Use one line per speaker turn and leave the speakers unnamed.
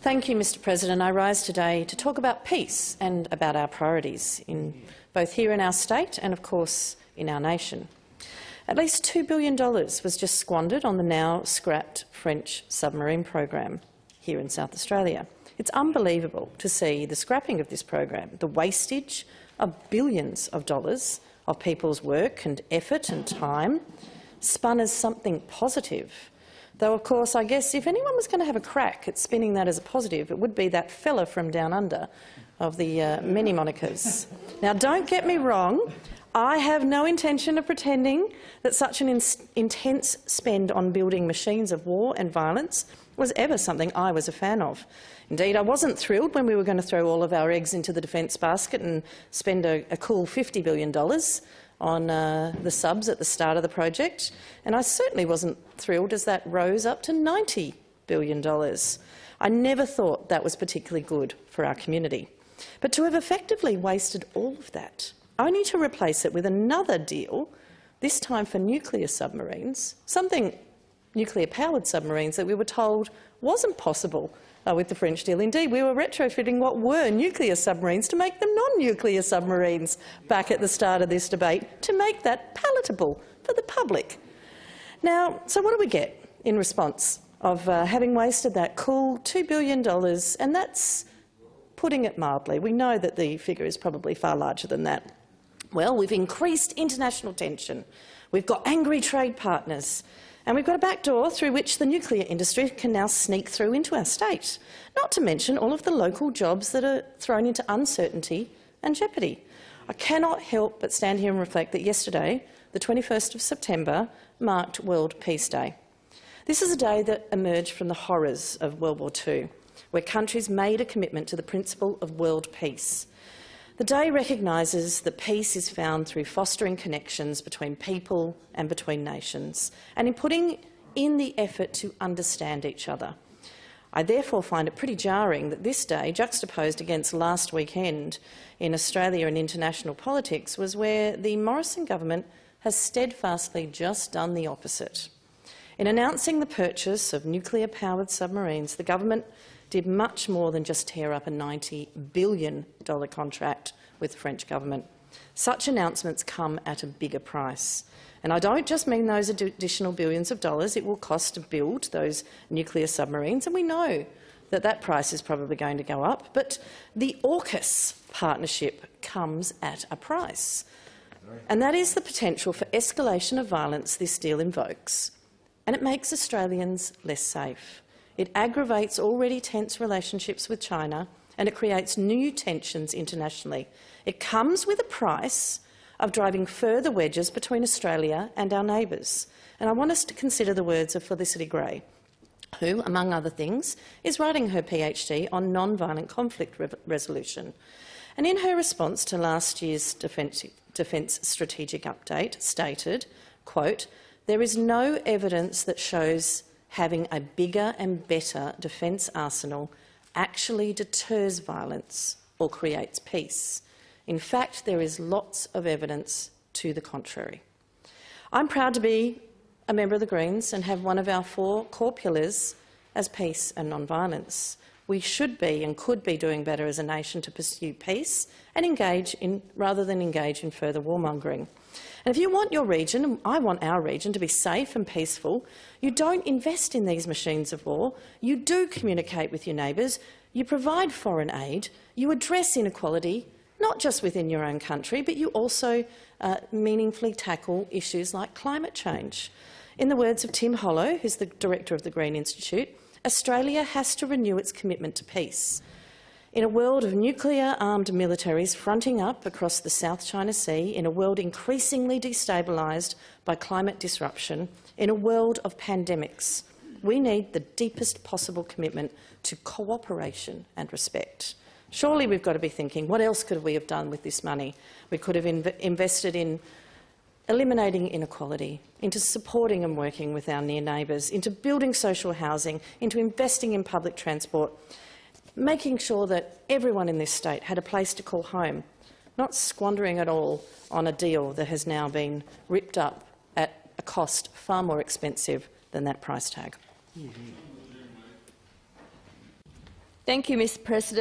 Thank you, Mr President. I rise today to talk about peace and about our priorities, both here in our state and, of course, in our nation. At least $2 billion was just squandered on the now scrapped French submarine program here in South Australia. It's unbelievable to see the scrapping of this program, the wastage of billions of dollars of people's work and effort and time, spun as something positive. Though, of course, I guess if anyone was going to have a crack at spinning that as a positive, it would be that fella from Down Under of the many monikers. Now, don't get me wrong. I have no intention of pretending that such an intense spend on building machines of war and violence was ever something I was a fan of. Indeed, I wasn't thrilled when we were going to throw all of our eggs into the defence basket and spend a cool $50 billion on the subs at the start of the project, and I certainly wasn't thrilled as that rose up to $90 billion. I never thought that was particularly good for our community. But to have effectively wasted all of that, only to replace it with another deal, this time for nuclear submarines, something nuclear-powered submarines that we were told wasn't possible with the French deal. Indeed, we were retrofitting what were nuclear submarines to make them non-nuclear submarines back at the start of this debate, to make that palatable for the public. Now, so what do we get in response of having wasted that cool $2 billion? And that's putting it mildly. We know that the figure is probably far larger than that. Well, we've increased international tension. We've got angry trade partners. And we've got a backdoor through which the nuclear industry can now sneak through into our state, not to mention all of the local jobs that are thrown into uncertainty and jeopardy. I cannot help but stand here and reflect that yesterday, the 21st of September, marked World Peace Day. This is a day that emerged from the horrors of World War II, where countries made a commitment to the principle of world peace. The day recognises that peace is found through fostering connections between people and between nations, and in putting in the effort to understand each other. I therefore find it pretty jarring that this day, juxtaposed against last weekend in Australia and international politics, was where the Morrison government has steadfastly just done the opposite. In announcing the purchase of nuclear-powered submarines, the government did much more than just tear up a $90 billion contract with the French government. Such announcements come at a bigger price. And I don't just mean those additional billions of dollars it will cost to build those nuclear submarines, and we know that that price is probably going to go up, but the AUKUS partnership comes at a price. And that is the potential for escalation of violence this deal invokes. And it makes Australians less safe. It aggravates already tense relationships with China, and it creates new tensions internationally. It comes with a price of driving further wedges between Australia and our neighbours. And I want us to consider the words of Felicity Gray, who, among other things, is writing her PhD on non-violent conflict resolution. And in her response to last year's Defence Strategic Update stated, quote, "There is no evidence that shows having a bigger and better defence arsenal actually deters violence or creates peace. In fact, there is lots of evidence to the contrary." I'm proud to be a member of the Greens and have one of our 4 core pillars as peace and non-violence. We should be and could be doing better as a nation to pursue peace and engage in, rather than engage in further warmongering. And if you want your region, and I want our region, to be safe and peaceful, you don't invest in these machines of war. You do communicate with your neighbours. You provide foreign aid. You address inequality, not just within your own country, but you also meaningfully tackle issues like climate change. In the words of Tim Hollow, who's the director of the Green Institute, Australia has to renew its commitment to peace. In a world of nuclear-armed militaries fronting up across the South China Sea, in a world increasingly destabilised by climate disruption, in a world of pandemics, we need the deepest possible commitment to cooperation and respect. Surely we've got to be thinking, what else could we have done with this money? We could have invested in eliminating inequality, into supporting and working with our near neighbours, into building social housing, into investing in public transport, making sure that everyone in this state had a place to call home, not squandering it all on a deal that has now been ripped up at a cost far more expensive than that price tag.
Thank you, Mr. President.